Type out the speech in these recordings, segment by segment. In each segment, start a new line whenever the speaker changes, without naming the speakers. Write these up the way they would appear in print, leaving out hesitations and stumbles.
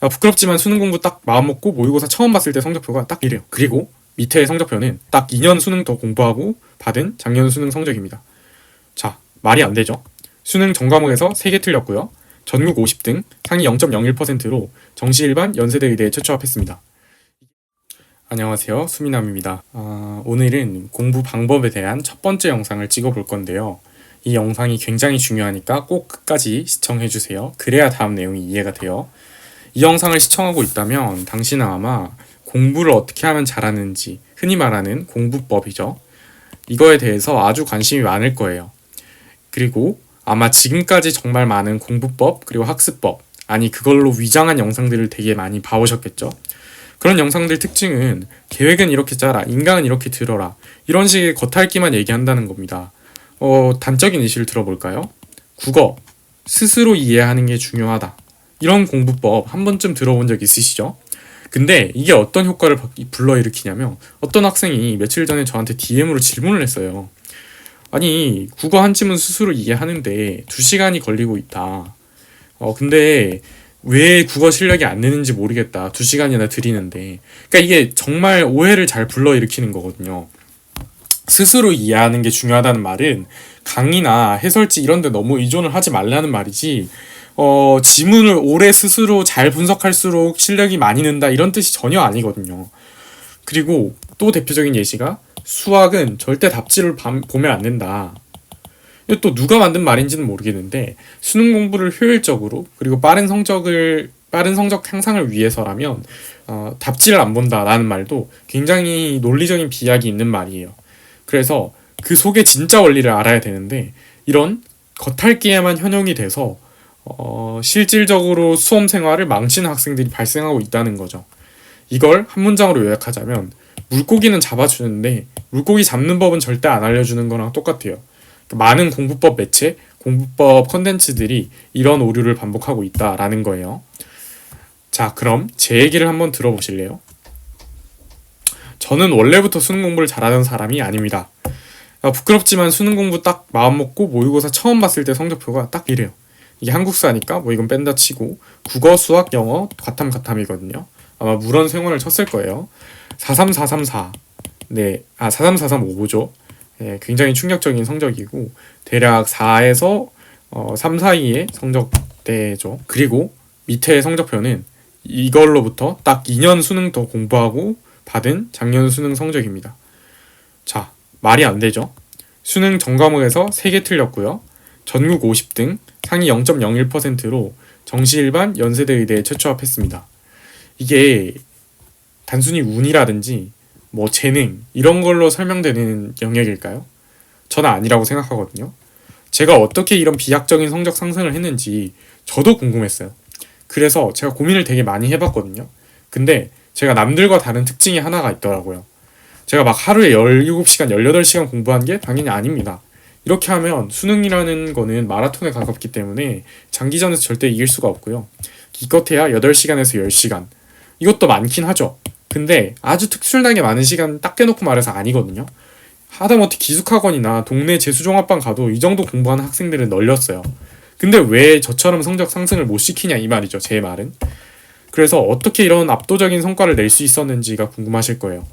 부끄럽지만 수능 공부 딱 마음먹고 모의고사 처음 봤을 때 성적표가 딱 이래요. 그리고 밑에 성적표는 딱 2년 수능 더 공부하고 받은 작년 수능 성적입니다. 자, 말이 안 되죠. 수능 전과목에서 3개 틀렸고요. 전국 50등, 상위 0.01%로 정시 일반 연세대 의대에 최초합했습니다. 안녕하세요, 수미남입니다. 오늘은 공부 방법에 대한 첫 번째 영상을 찍어볼 건데요. 이 영상이 굉장히 중요하니까 꼭 끝까지 시청해주세요. 그래야 다음 내용이 이해가 돼요. 이 영상을 시청하고 있다면 당신은 아마 공부를 어떻게 하면 잘하는지, 흔히 말하는 공부법이죠. 이거에 대해서 아주 관심이 많을 거예요. 그리고 아마 지금까지 정말 많은 공부법, 그리고 학습법, 아니 그걸로 위장한 영상들을 되게 많이 봐오셨겠죠. 그런 영상들 특징은 계획은 이렇게 짜라, 인강은 이렇게 들어라, 이런 식의 겉핥기만 얘기한다는 겁니다. 단적인 예시를 들어볼까요? 국어, 스스로 이해하는 게 중요하다. 이런 공부법 한 번쯤 들어본 적 있으시죠? 근데 이게 어떤 효과를 불러일으키냐면, 어떤 학생이 며칠 전에 저한테 DM으로 질문을 했어요. 아니, 국어 한 지문 스스로 이해하는데 2시간이 걸리고 있다. 근데 왜 국어 실력이 안 느는지 모르겠다. 2시간이나 들이는데. 그러니까 이게 정말 오해를 잘 불러일으키는 거거든요. 스스로 이해하는 게 중요하다는 말은 강의나 해설지 이런 데 너무 의존을 하지 말라는 말이지, 지문을 오래 스스로 잘 분석할수록 실력이 많이 는다 이런 뜻이 전혀 아니거든요. 그리고 또 대표적인 예시가, 수학은 절대 답지를 보면 안 된다. 또 누가 만든 말인지는 모르겠는데, 수능 공부를 효율적으로 그리고 빠른 성적 향상을 위해서라면 답지를 안 본다라는 말도 굉장히 논리적인 비약이 있는 말이에요. 그래서 그 속에 진짜 원리를 알아야 되는데, 이런 겉핥기에만 현용이 돼서 실질적으로 수험 생활을 망치는 학생들이 발생하고 있다는 거죠. 이걸 한 문장으로 요약하자면, 물고기는 잡아주는데 물고기 잡는 법은 절대 안 알려주는 거랑 똑같아요. 많은 공부법 매체, 공부법 컨텐츠들이 이런 오류를 반복하고 있다라는 거예요. 자, 그럼 제 얘기를 한번 들어보실래요? 저는 원래부터 수능 공부를 잘하는 사람이 아닙니다. 부끄럽지만 수능 공부 딱 마음먹고 모의고사 처음 봤을 때 성적표가 딱 이래요. 이게 한국사니까 뭐 이건 뺀다 치고, 국어, 수학, 영어 과탐이거든요. 아마 물원 생원을 쳤을 거예요. 43434, 네, 43435죠. 네, 굉장히 충격적인 성적이고, 대략 4에서 3 사이의 성적대죠. 그리고 밑에 성적표는 이걸로부터 딱 2년 수능 더 공부하고 받은 작년 수능 성적입니다. 자, 말이 안 되죠. 수능 전과목에서 3개 틀렸고요. 전국 50등, 상위 0.01%로 정시 일반 연세대 의대에 최초합했습니다. 이게 단순히 운이라든지 뭐 재능 이런 걸로 설명되는 영역일까요? 저는 아니라고 생각하거든요. 제가 어떻게 이런 비약적인 성적 상승을 했는지 저도 궁금했어요. 그래서 제가 고민을 되게 많이 해봤거든요. 근데 제가 남들과 다른 특징이 하나가 있더라고요. 제가 막 하루에 17시간, 18시간 공부한 게 당연히 아닙니다. 이렇게 하면 수능이라는 거는 마라톤에 가깝기 때문에 장기전에서 절대 이길 수가 없고요. 기껏해야 8시간에서 10시간. 이것도 많긴 하죠. 근데 아주 특출나게 많은 시간 딱 깨놓고 말해서 아니거든요. 하다못해 기숙학원이나 동네 재수종합반 가도 이 정도 공부하는 학생들은 널렸어요. 근데 왜 저처럼 성적 상승을 못 시키냐 이 말이죠, 제 말은. 그래서 어떻게 이런 압도적인 성과를 낼 수 있었는지가 궁금하실 거예요.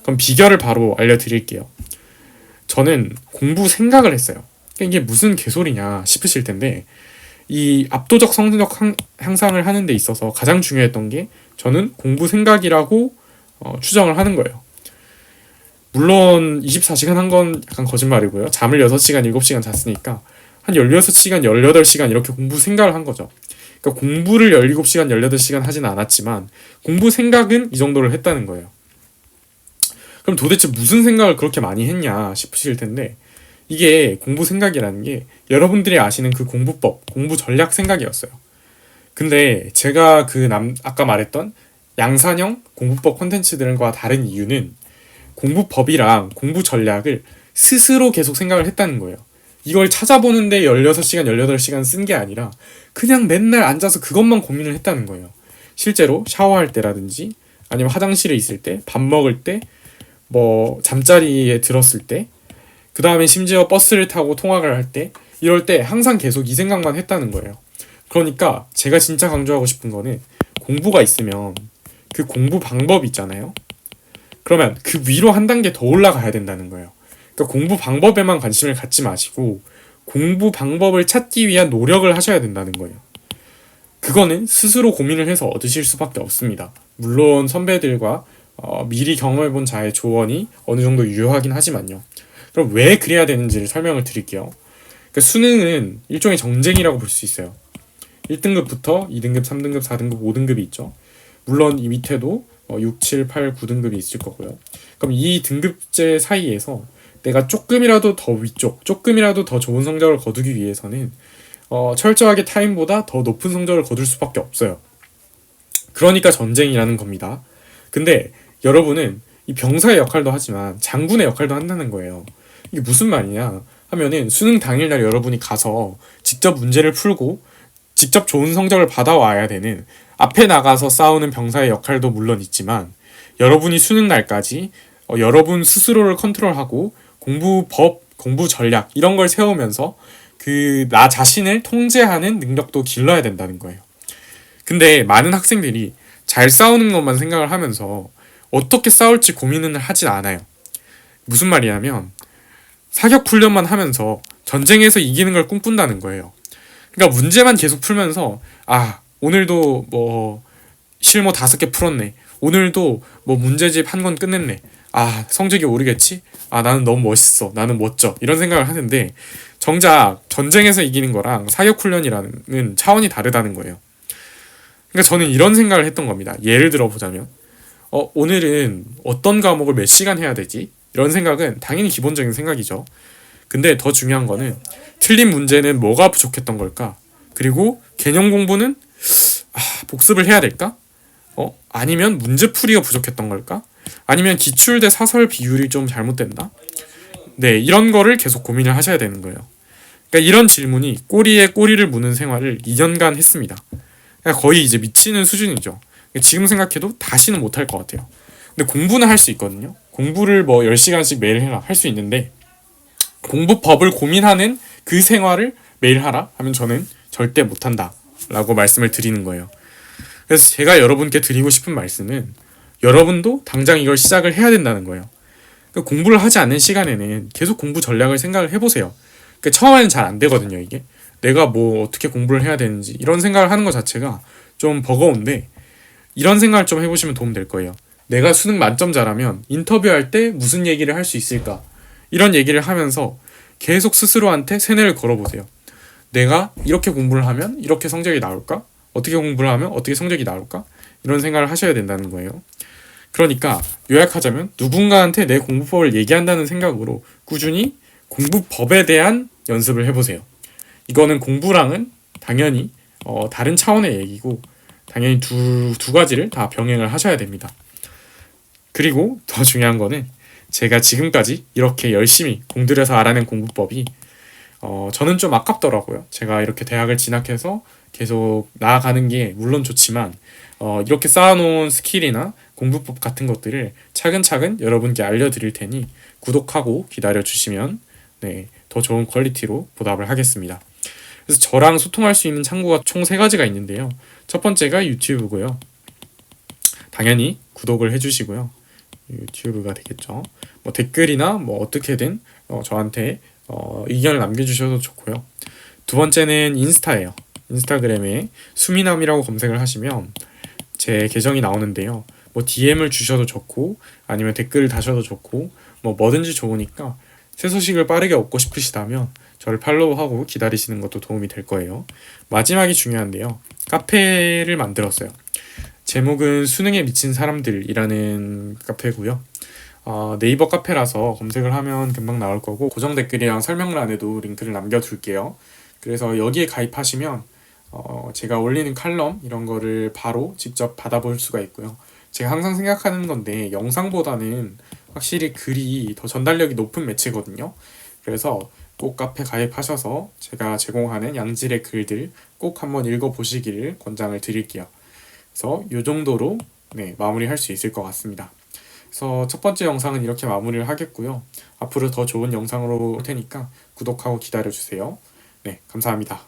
그럼 비결을 바로 알려드릴게요. 저는 공부 생각을 했어요. 이게 무슨 개소리냐 싶으실 텐데, 이 압도적 성적 향상을 하는 데 있어서 가장 중요했던 게, 저는 공부 생각이라고 추정을 하는 거예요. 물론 24시간 한 건 약간 거짓말이고요. 잠을 6시간, 7시간 잤으니까 한 16시간, 18시간 이렇게 공부 생각을 한 거죠. 그러니까 공부를 17시간, 18시간 하진 않았지만 공부 생각은 이 정도를 했다는 거예요. 그럼 도대체 무슨 생각을 그렇게 많이 했냐 싶으실 텐데, 이게 공부 생각이라는 게 여러분들이 아시는 그 공부법, 공부 전략 생각이었어요. 근데 제가 아까 말했던 양산형 공부법 콘텐츠들과 다른 이유는, 공부법이랑 공부 전략을 스스로 계속 생각을 했다는 거예요. 이걸 찾아보는데 16시간, 18시간 쓴 게 아니라 그냥 맨날 앉아서 그것만 고민을 했다는 거예요. 실제로 샤워할 때라든지, 아니면 화장실에 있을 때, 밥 먹을 때, 뭐 잠자리에 들었을 때, 그 다음에 심지어 버스를 타고 통학을 할 때, 이럴 때 항상 계속 이 생각만 했다는 거예요. 그러니까 제가 진짜 강조하고 싶은 거는, 공부가 있으면 그 공부 방법이 있잖아요. 그러면 그 위로 한 단계 더 올라가야 된다는 거예요. 그러니까 공부 방법에만 관심을 갖지 마시고 공부 방법을 찾기 위한 노력을 하셔야 된다는 거예요. 그거는 스스로 고민을 해서 얻으실 수밖에 없습니다. 물론 선배들과 미리 경험해본 자의 조언이 어느 정도 유효하긴 하지만요. 그럼 왜 그래야 되는지를 설명을 드릴게요. 그러니까 수능은 일종의 정쟁이라고 볼 수 있어요. 1등급부터 2등급, 3등급, 4등급, 5등급이 있죠. 물론 이 밑에도 6, 7, 8, 9등급이 있을 거고요. 그럼 이 등급제 사이에서 내가 조금이라도 더 위쪽, 조금이라도 더 좋은 성적을 거두기 위해서는 철저하게 타임보다 더 높은 성적을 거둘 수밖에 없어요. 그러니까 전쟁이라는 겁니다. 근데 여러분은 이 병사의 역할도 하지만 장군의 역할도 한다는 거예요. 이게 무슨 말이냐 하면은 수능 당일날 여러분이 가서 직접 문제를 풀고 직접 좋은 성적을 받아와야 되는 앞에 나가서 싸우는 병사의 역할도 물론 있지만 여러분이 수능 날까지 여러분 스스로를 컨트롤하고 공부법, 공부 전략 이런 걸 세우면서 그 나 자신을 통제하는 능력도 길러야 된다는 거예요. 근데 많은 학생들이 잘 싸우는 것만 생각을 하면서 어떻게 싸울지 고민을 하진 않아요. 무슨 말이냐면 사격 훈련만 하면서 전쟁에서 이기는 걸 꿈꾼다는 거예요. 그러니까 문제만 계속 풀면서 오늘도 뭐 실무 5개 풀었네. 오늘도 뭐 문제집 한 권 끝냈네. 성적이 오르겠지? 나는 너무 멋있어. 나는 멋져. 이런 생각을 하는데 정작 전쟁에서 이기는 거랑 사격 훈련이라는 차원이 다르다는 거예요. 그러니까 저는 이런 생각을 했던 겁니다. 예를 들어 보자면 오늘은 어떤 과목을 몇 시간 해야 되지? 이런 생각은 당연히 기본적인 생각이죠. 근데 더 중요한 거는 틀린 문제는 뭐가 부족했던 걸까? 그리고 개념 공부는 복습을 해야 될까? 아니면 문제풀이가 부족했던 걸까? 아니면 기출대 사설 비율이 좀 잘못됐나? 네, 이런 거를 계속 고민을 하셔야 되는 거예요. 그러니까 이런 질문이 꼬리에 꼬리를 무는 생활을 2년간 했습니다. 그러니까 거의 이제 미치는 수준이죠. 지금 생각해도 다시는 못할 것 같아요. 근데 공부는 할 수 있거든요. 공부를 뭐 10시간씩 매일 해라 할 수 있는데 공부법을 고민하는 그 생활을 매일 하라 하면 저는 절대 못한다 라고 말씀을 드리는 거예요. 그래서 제가 여러분께 드리고 싶은 말씀은 여러분도 당장 이걸 시작을 해야 된다는 거예요. 그러니까 공부를 하지 않는 시간에는 계속 공부 전략을 생각을 해보세요. 그러니까 처음에는 잘 안 되거든요. 이게 내가 뭐 어떻게 공부를 해야 되는지 이런 생각을 하는 것 자체가 좀 버거운데 이런 생각을 좀 해보시면 도움 될 거예요. 내가 수능 만점자라면 인터뷰할 때 무슨 얘기를 할 수 있을까? 이런 얘기를 하면서 계속 스스로한테 세뇌를 걸어보세요. 내가 이렇게 공부를 하면 이렇게 성적이 나올까? 어떻게 공부를 하면 어떻게 성적이 나올까? 이런 생각을 하셔야 된다는 거예요. 그러니까 요약하자면 누군가한테 내 공부법을 얘기한다는 생각으로 꾸준히 공부법에 대한 연습을 해보세요. 이거는 공부랑은 당연히 다른 차원의 얘기고 당연히 두 가지를 다 병행을 하셔야 됩니다. 그리고 더 중요한 거는 제가 지금까지 이렇게 열심히 공들여서 알아낸 공부법이 저는 좀 아깝더라고요. 제가 이렇게 대학을 진학해서 계속 나아가는 게 물론 좋지만 이렇게 쌓아놓은 스킬이나 공부법 같은 것들을 차근차근 여러분께 알려드릴 테니 구독하고 기다려주시면 더 좋은 퀄리티로 보답을 하겠습니다. 그래서 저랑 소통할 수 있는 창구가 총 3가지가 있는데요. 첫 번째가 유튜브고요. 당연히 구독을 해주시고요. 유튜브가 되겠죠. 뭐 댓글이나 뭐 어떻게든 저한테 의견을 남겨주셔도 좋고요. 두 번째는 인스타예요. 인스타그램에 수미남이라고 검색을 하시면 제 계정이 나오는데요. 뭐 DM을 주셔도 좋고 아니면 댓글을 다셔도 좋고 뭐 뭐든지 좋으니까 새 소식을 빠르게 얻고 싶으시다면 저를 팔로우하고 기다리시는 것도 도움이 될 거예요. 마지막이 중요한데요. 카페를 만들었어요. 제목은 수능에 미친 사람들이라는 카페고요. 네이버 카페라서 검색을 하면 금방 나올 거고 고정 댓글이랑 설명란에도 링크를 남겨둘게요. 그래서 여기에 가입하시면 제가 올리는 칼럼 이런 거를 바로 직접 받아볼 수가 있고요. 제가 항상 생각하는 건데 영상보다는 확실히 글이 더 전달력이 높은 매체거든요. 그래서 꼭 카페 가입하셔서 제가 제공하는 양질의 글들 꼭 한번 읽어보시기를 권장을 드릴게요. 그래서 이 정도로 마무리할 수 있을 것 같습니다. 그래서 첫 번째 영상은 이렇게 마무리를 하겠고요. 앞으로 더 좋은 영상으로 올 테니까 구독하고 기다려주세요. 감사합니다.